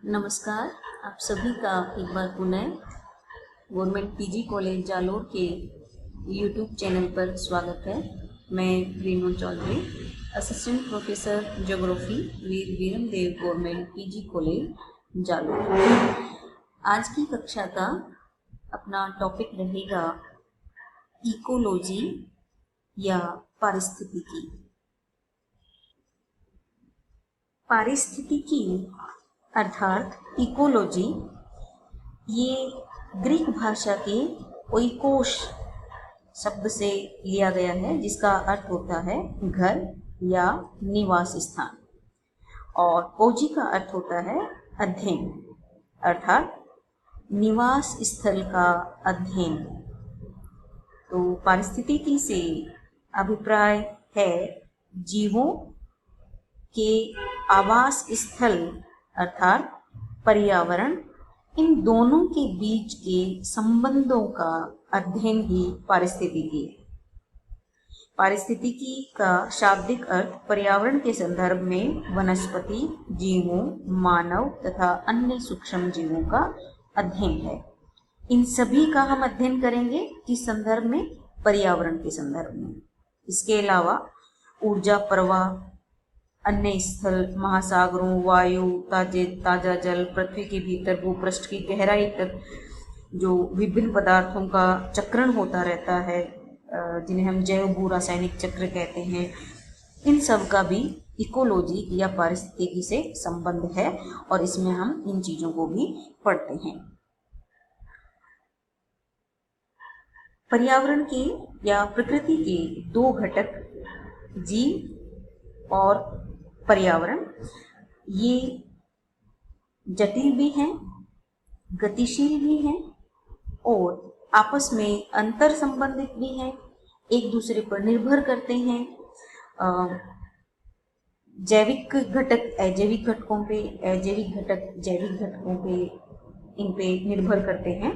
नमस्कार। आप सभी का एक बार पुनः गवर्नमेंट पीजी कॉलेज जालोर के यूट्यूब चैनल पर स्वागत है। मैं Renu Chaudhary, assistant professor geography Veer Viramdev government PG college Jalore. आज की कक्षा का अपना टॉपिक रहेगा इकोलॉजी या पारिस्थितिकी। पारिस्थितिकी अर्थात इकोलॉजी ये ग्रीक भाषा के ओइकोस शब्द से लिया गया है, जिसका अर्थ होता है घर या निवास स्थान, और ओजी का अर्थ होता है अध्ययन, अर्थात निवास स्थल का अध्ययन। तो पारिस्थितिकी से अभिप्राय है जीवों के आवास स्थल अर्थात पर्यावरण, इन दोनों के बीच के संबंधों का अध्ययन ही पारिस्थितिकी है। पारिस्थितिकी का शाब्दिक अर्थ पर्यावरण के संदर्भ में वनस्पति जीवों, मानव तथा अन्य सूक्ष्म जीवों का अध्ययन है। इन सभी का हम अध्ययन करेंगे किस संदर्भ में? पर्यावरण के संदर्भ में। इसके अलावा ऊर्जा प्रवाह, अन्य स्थल, महासागरों, वायु, ताजा जल, पृथ्वी के भीतर भूपृष्ठ की गहराई तक जो विभिन्न पदार्थों का चक्रण होता रहता है, जिन्हें हम जैव भू रासायनिक चक्र कहते हैं, इन सब का भी इकोलॉजी या पारिस्थितिकी से संबंध है, और इसमें हम इन चीजों को भी पढ़ते हैं। पर्यावरण के या प्रकृति के दो घटक, जीव और पर्यावरण, ये जटिल भी हैं, गतिशील भी हैं और आपस में अंतर संबंधित भी हैं, एक दूसरे पर निर्भर करते हैं। जैविक घटक अजैविक घटकों पे, अजैविक घटक जैविक घटकों पे, इन पे निर्भर करते हैं।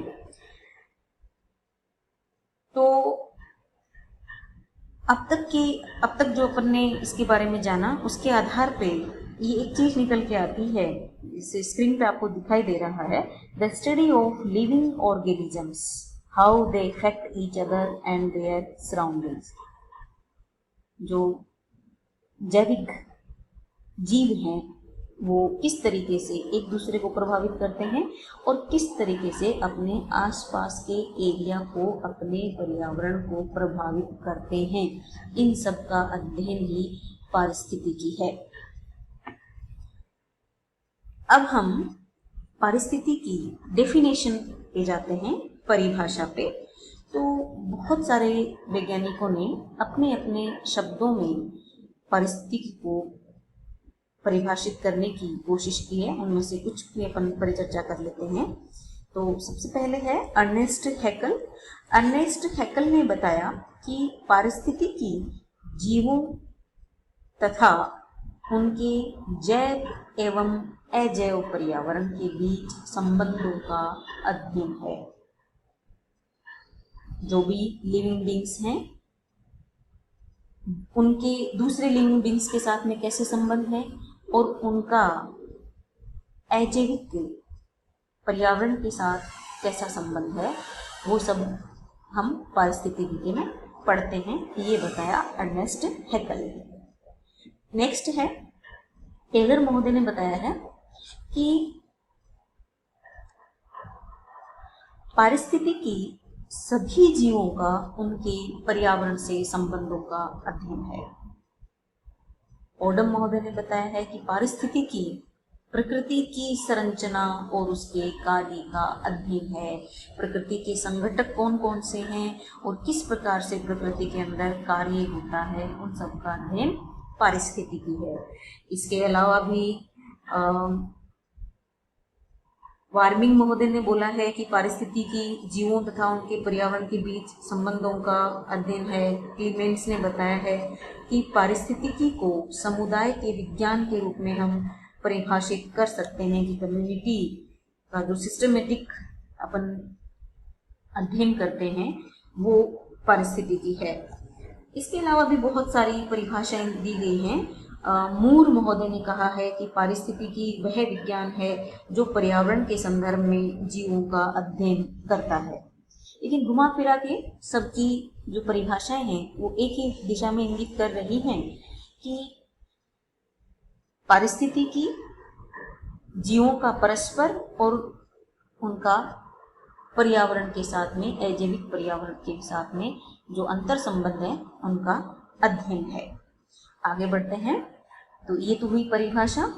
तो अब तक जो अपन ने इसके बारे में जाना, उसके आधार पे ये एक चीज निकल के आती है, इस स्क्रीन पे आपको दिखाई दे रहा है, the study of living organisms, how they effect each other and there surroundings. जो जैविक जीव हैं वो किस तरीके से एक दूसरे को प्रभावित करते हैं और किस तरीके से अपने आसपास के एरिया को, अपने पर्यावरण को प्रभावित करते हैं, इन सब का अध्ययन ही पारिस्थितिकी है। अब हम पारिस्थितिकी डेफिनेशन पे जाते हैं, परिभाषा पे। तो बहुत सारे वैज्ञानिकों ने अपने अपने शब्दों में पारिस्थितिकी को परिभाषित करने की कोशिश की है। उनमें से कुछ भी अपन परिचर्चा कर लेते हैं। तो सबसे पहले है अर्नेस्ट हैकल। अर्नेस्ट हैकल ने बताया कि पारिस्थितिकी जीवों तथा उनके जैव एवं अजैव पर्यावरण के बीच संबंधों का अध्ययन है। जो भी लिविंग बींग्स हैं उनके दूसरे लिविंग बींग्स के साथ में कैसे संबंध है और उनका अजैविक पर्यावरण के साथ कैसा संबंध है, वो सब हम पारिस्थितिकी में पढ़ते हैं। ये बताया अर्नेस्ट हैकल। नेक्स्ट है टेलर महोदय ने बताया है कि पारिस्थितिकी सभी जीवों का उनके पर्यावरण से संबंधों का अध्ययन है। ओडम महोदय ने बताया है कि पारिस्थितिकी प्रकृति की संरचना और उसके कार्य का अध्ययन है। प्रकृति के संघटक कौन कौन से हैं और किस प्रकार से प्रकृति के अंदर कार्य होता है, उन सब का अध्ययन पारिस्थितिकी है। इसके अलावा भी वार्मिंग महोदय ने बोला है कि पारिस्थितिकी जीवों तथा उनके पर्यावरण के बीच संबंधों का अध्ययन है। क्लीमेंट्स ने बताया है कि पारिस्थितिकी को समुदाय के विज्ञान के रूप में हम परिभाषित कर सकते हैं कि कम्युनिटी का जो सिस्टमेटिक अपन अध्ययन करते हैं वो पारिस्थितिकी है। इसके अलावा भी बहुत सारी परिभाषाएं दी गई हैं मूर महोदय ने कहा है कि पारिस्थितिकी वह विज्ञान है जो पर्यावरण के संदर्भ में जीवों का अध्ययन करता है। लेकिन घुमा फिरा के सबकी जो परिभाषाएं हैं वो एक ही दिशा में इंगित कर रही हैं कि पारिस्थितिकी जीवों का परस्पर और उनका पर्यावरण के साथ में, अजैविक पर्यावरण के साथ में जो अंतर संबंध है उनका अध्ययन है। आगे बढ़ते हैं। तो ये तो हुई परिभाषा।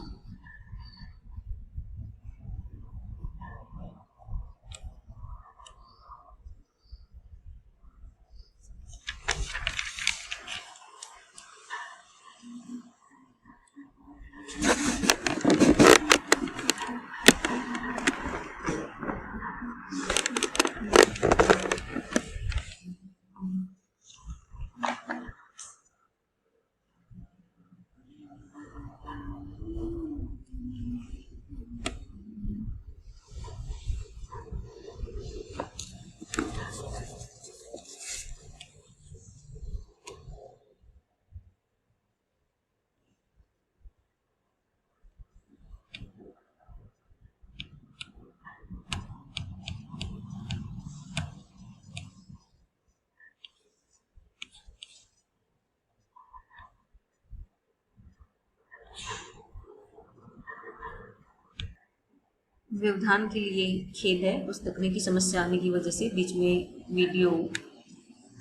व्यवधान के लिए खेद है, उस तकनीकी समस्या आने की वजह से बीच में वीडियो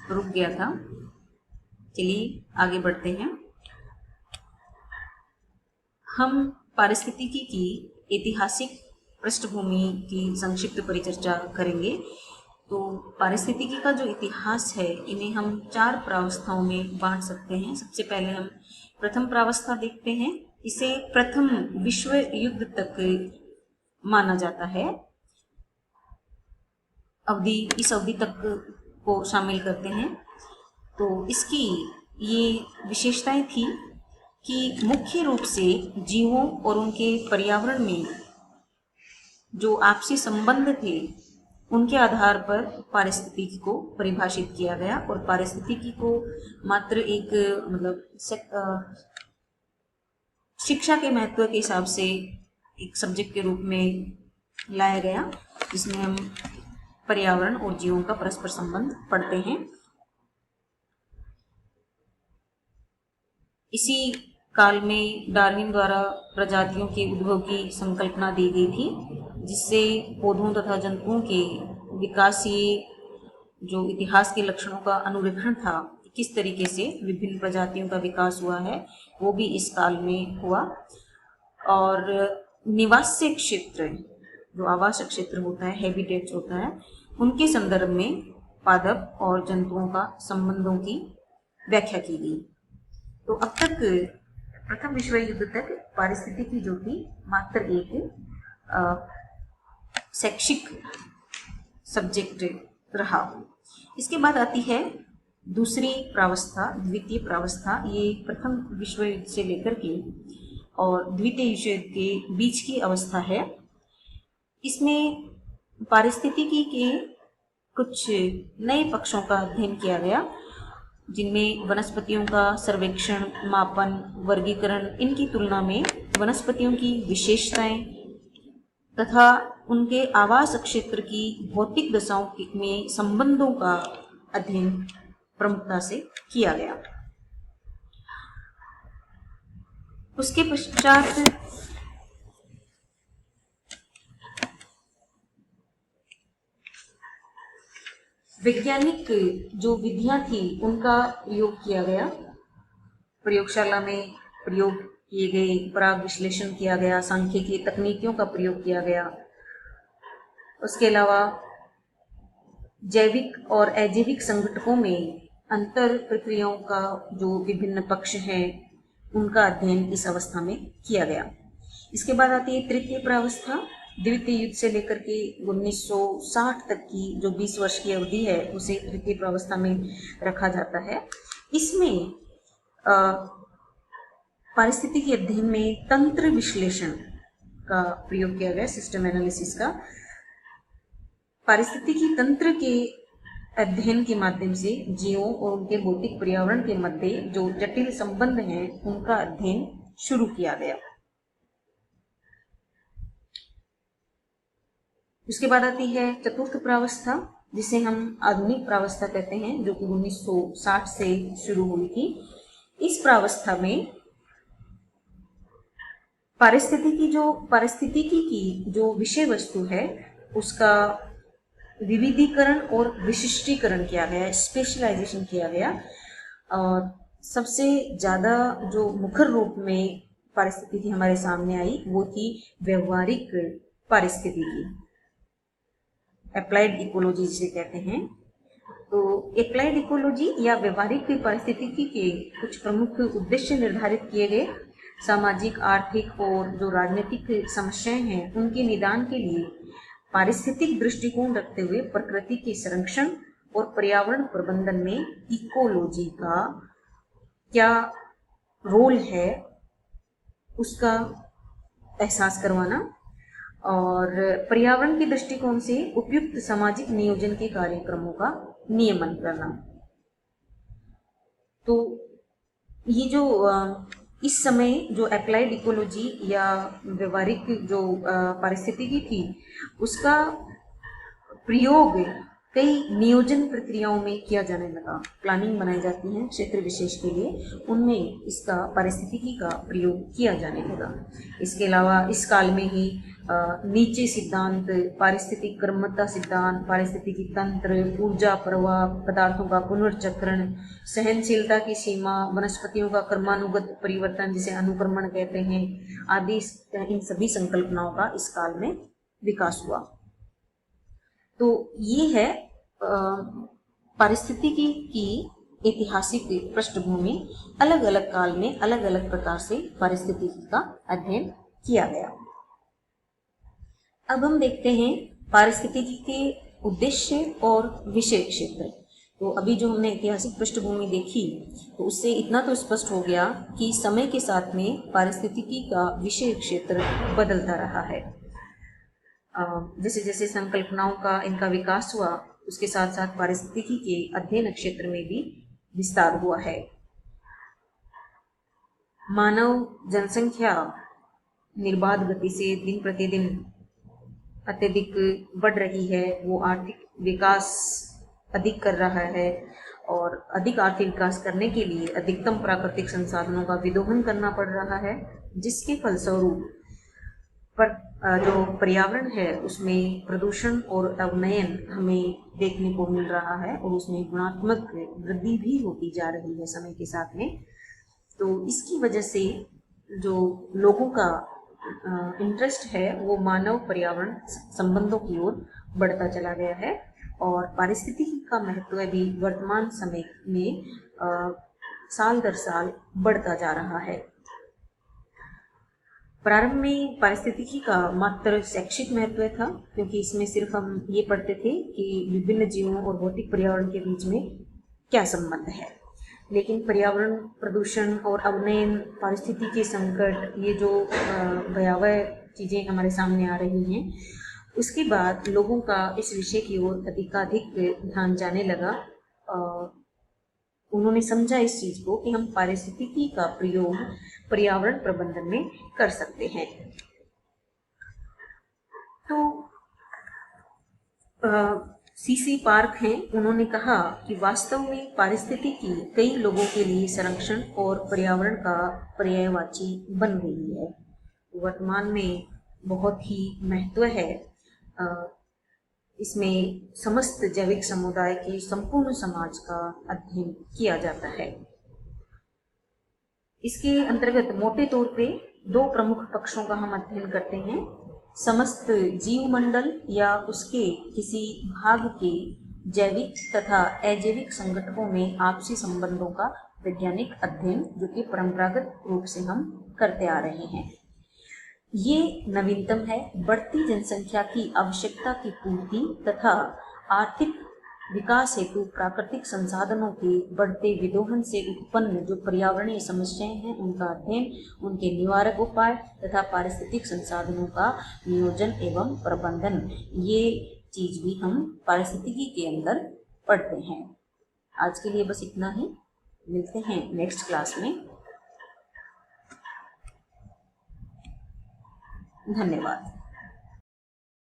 रुक गया था। चलिए आगे बढ़ते हैं। हम पारिस्थितिकी की ऐतिहासिक पृष्ठभूमि की संक्षिप्त परिचर्चा करेंगे। तो पारिस्थितिकी का जो इतिहास है इन्हें हम 4 प्रावस्थाओं में बांट सकते हैं। सबसे पहले हम प्रथम प्रावस्था देखते हैं। इसे प्रथम विश्व युद्ध तक माना जाता है। इस अवधि तक को शामिल करते हैं। तो इसकी ये विशेषताएं थी कि मुख्य रूप से जीवों और उनके पर्यावरण में जो आपसी संबंध थे उनके आधार पर पारिस्थितिकी को परिभाषित किया गया। और पारिस्थितिकी को मात्र एक शिक्षा के महत्व के हिसाब से एक सब्जेक्ट के रूप में लाया गया, जिसमें हम पर्यावरण और जीवों का परस्पर संबंध पढ़ते हैं। इसी काल में डार्विन द्वारा प्रजातियों के उद्भव की संकल्पना दी गई थी, जिससे पौधों तथा जंतुओं के विकासीय जो इतिहास के लक्षणों का अनुरेखण था, किस तरीके से विभिन्न प्रजातियों का विकास हुआ है, वो भी इस काल में हुआ। और निवास्य क्षेत्र, जो आवास क्षेत्र होता है, हैबिटेट्स होता है, उनके संदर्भ में पादप और जंतुओं का संबंधों की व्याख्या की गई। तो अब तक प्रथम विश्व युद्ध तक पारिस्थितिकी जो थी मात्र एक शैक्षिक सब्जेक्ट रहा। इसके बाद आती है दूसरी प्रावस्था, द्वितीय प्रावस्था। ये प्रथम विश्व युद्ध से लेकर के और द्वितीय विश्व युद्ध के बीच की अवस्था है। इसमें पारिस्थितिकी के कुछ नए पक्षों का अध्ययन किया गया, जिनमें वनस्पतियों का सर्वेक्षण, मापन, वर्गीकरण, इनकी तुलना में वनस्पतियों की विशेषताएं तथा उनके आवास क्षेत्र की भौतिक दशाओं में संबंधों का अध्ययन प्रमुखता से किया गया। उसके पश्चात वैज्ञानिक जो विधियां थी उनका प्रयोग किया गया। प्रयोगशाला में प्रयोग किए गए, पराग विश्लेषण किया गया, सांख्यिकी तकनीकियों का प्रयोग किया गया। उसके अलावा जैविक और अजैविक संगठकों में अंतर प्रक्रियाओं का जो विभिन्न पक्ष हैं उनका अध्ययन इस अवस्था में किया गया। इसके बाद आती है तृतीय प्रावस्था। द्वितीय युद्ध से लेकर के 1960 तक की जो 20 वर्ष की अवधि है उसे तृतीय प्रावस्था में रखा जाता है। इसमें पारिस्थितिकी अध्ययन में तंत्र विश्लेषण का प्रयोग किया गया, सिस्टम एनालिसिस का। पारिस्थितिकी तंत्र के अध्ययन के माध्यम से जीवों और उनके भौतिक पर्यावरण के मध्य जो जटिल संबंध हैं उनका अध्ययन शुरू किया गया। उसके बाद आती है चतुर्थ प्रावस्था, जिसे हम आधुनिक प्रावस्था कहते हैं, जो कि 1960 से शुरू हुई थी। इस प्रावस्था में पारिस्थितिकी की जो विषय वस्तु है उसका विविधीकरण और विशिष्टीकरण किया गया, स्पेशलाइजेशन किया गया। और सबसे ज्यादा जो मुखर रूप में पारिस्थितिकी हमारे सामने आई वो थी व्यवहारिक पारिस्थितिकी, अप्लाइड इकोलॉजी जिसे कहते हैं। तो अप्लाइड इकोलॉजी या व्यवहारिक पारिस्थितिकी के कुछ प्रमुख उद्देश्य निर्धारित किए गए। सामाजिक, आर्थिक और जो राजनीतिक समस्याएं हैं उनके निदान के लिए पारिस्थितिक दृष्टिकोण रखते हुए प्रकृति के संरक्षण और पर्यावरण प्रबंधन में इकोलॉजी का क्या रोल है उसका एहसास करवाना और पर्यावरण के दृष्टिकोण से उपयुक्त सामाजिक नियोजन के कार्यक्रमों का नियमन करना। तो ये जो इस समय जो अप्लाइड इकोलॉजी या व्यवहारिक जो पारिस्थितिकी थी उसका प्रयोग कई नियोजन प्रक्रियाओं में किया जाने लगा। प्लानिंग बनाई जाती है क्षेत्र विशेष के लिए, उनमें इसका पारिस्थितिकी का प्रयोग किया जाने लगा। इसके अलावा इस काल में ही नीचे सिद्धांत, पारिस्थितिक क्रमता सिद्धांत, पारिस्थितिकी तंत्र, ऊर्जा प्रवाह, पदार्थों का पुनर्चक्रण, सहनशीलता की सीमा, वनस्पतियों का क्रमानुगत परिवर्तन जिसे अनुक्रमण कहते हैं आदि, इन सभी संकल्पनाओं का इस काल में विकास हुआ। तो ये है पारिस्थितिकी की ऐतिहासिक पृष्ठभूमि। अलग अलग काल में अलग अलग प्रकार से पारिस्थितिकी का अध्ययन किया गया। अब हम देखते हैं पारिस्थितिकी के उद्देश्य और विषय क्षेत्र। तो अभी जो हमने ऐतिहासिक पृष्ठभूमि देखी तो उससे इतना तो स्पष्ट हो गया कि समय के साथ में पारिस्थितिकी का विषय क्षेत्र बदलता रहा है। जैसे जैसे संकल्पनाओं का इनका विकास हुआ उसके साथ साथ पारिस्थितिकी के अध्ययन क्षेत्र में भी विस्तार हुआ है। मानव जनसंख्या निर्बाध गति से दिन प्रतिदिन अत्यधिक बढ़ रही है, वो आर्थिक विकास अधिक कर रहा है और अधिक आर्थिक विकास करने के लिए अधिकतम प्राकृतिक संसाधनों का विदोहन करना पड़ रहा है, जिसके फलस्वरूप जो पर्यावरण है उसमें प्रदूषण और अवनयन हमें देखने को मिल रहा है और उसमें गुणात्मक वृद्धि भी होती जा रही है समय के साथ में। तो इसकी वजह से जो लोगों का इंटरेस्ट है वो मानव पर्यावरण संबंधों की ओर बढ़ता चला गया है और पारिस्थितिकी का महत्व भी वर्तमान समय में साल दर साल बढ़ता जा रहा है। प्रारंभ में पारिस्थितिकी का मात्र शैक्षिक महत्व था, क्योंकि इसमें सिर्फ हम ये पढ़ते थे कि विभिन्न जीवों और भौतिक पर्यावरण के बीच में क्या संबंध है। लेकिन पर्यावरण प्रदूषण और अवनयन, पारिस्थितिकी संकट, ये जो भयावह चीज़ें हमारे सामने आ रही हैं, उसके बाद लोगों का इस विषय की ओर अधिकाधिक ध्यान जाने लगा। उन्होंने समझा इस चीज को कि हम पारिस्थितिकी का प्रयोग पर्यावरण प्रबंधन में कर सकते हैं। तो सीसी पार्क हैं, उन्होंने कहा कि वास्तव में पारिस्थितिकी कई लोगों के लिए संरक्षण और पर्यावरण का पर्यायवाची बन गई है। वर्तमान में बहुत ही महत्व है। इसमें समस्त जैविक समुदाय के संपूर्ण समाज का अध्ययन किया जाता है। इसके अंतर्गत मोटे तौर पे दो प्रमुख पक्षों का हम अध्ययन करते हैं। समस्त जीव मंडल या उसके किसी भाग के जैविक तथा अजैविक संगठनों में आपसी संबंधों का वैज्ञानिक अध्ययन, जो कि परंपरागत रूप से हम करते आ रहे हैं। ये नवीनतम है। बढ़ती जनसंख्या की आवश्यकता की पूर्ति तथा आर्थिक विकास हेतु प्राकृतिक संसाधनों के बढ़ते विदोहन से उत्पन्न जो पर्यावरणीय समस्याएं हैं उनका अध्ययन, उनके निवारक उपाय तथा पारिस्थितिक संसाधनों का नियोजन एवं प्रबंधन, ये चीज भी हम पारिस्थितिकी के अंदर पढ़ते हैं। आज के लिए बस इतना ही, मिलते हैं नेक्स्ट क्लास में। धन्यवाद।